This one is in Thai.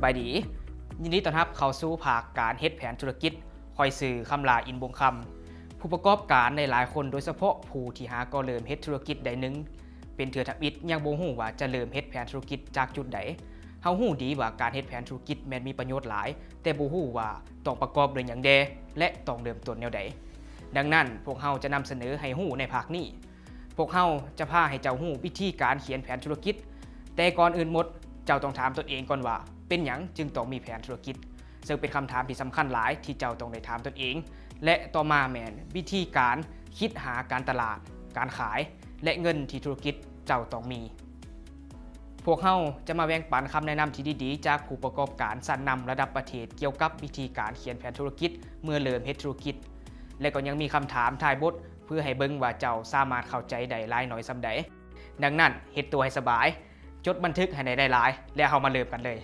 บายดียินดีต้อนรับเข้าสู่ภาคการเฮ็ดแผนธุรกิจคอยสื่อคำลาอินบงคำผู้ประกอบการในหลายคนโดยเฉพาะผู้ที่หาก็เริ่มเฮ็ดธุรกิจใดหนึ่งเป็นเถื่อทับอิดยังบ่ฮู้ว่าจะเริ่มเฮ็ดแผนธุรกิจจากจุดใดเฮาฮู้ดีว่าการเฮ็ดแผนธุรกิจแม้นมีประโยชน์หลายแต่บ่ฮู้ว่าต้องประกอบด้วยหยังแดและต้องเริ่มต้นแนวใดดังนั้นพวกเฮาจะนำเสนอให้ฮู้ในภาคนี้พวกเฮาจะพาให้เจ้าฮู้วิธีการเขียนแผนธุรกิจแต่ก่อนอื่นหมดเจ้าต้องถามตนเองก่อนว่าเป็นหยังจึงต้องมีแผนธุรกิจซึ่งเป็นคำถามที่สำคัญหลายที่เจ้าต้องได้ถามตนเองและต่อมาแม่นวิธีการคิดหาการตลาดการขายและเงินที่ธุรกิจเจ้าต้องมีพวกเฮาจะมาแบ่งปันคำแนะนำที่ดีๆจากผู้ประกอบการชั้นนำระดับประเทศเกี่ยวกับวิธีการเขียนแผนธุรกิจเมื่อเริ่มเฮ็ดธุรกิจและก็ยังมีคำถามท้ายบทเพื่อให้เบิ่งว่าเจ้าสามารถเข้าใจได้หลายน้อยส่ำใดดังนั้นเฮ็ดตัวให้สบายจดบันทึกให้ได้หลายแล้วเฮามาเริ่มกันเลย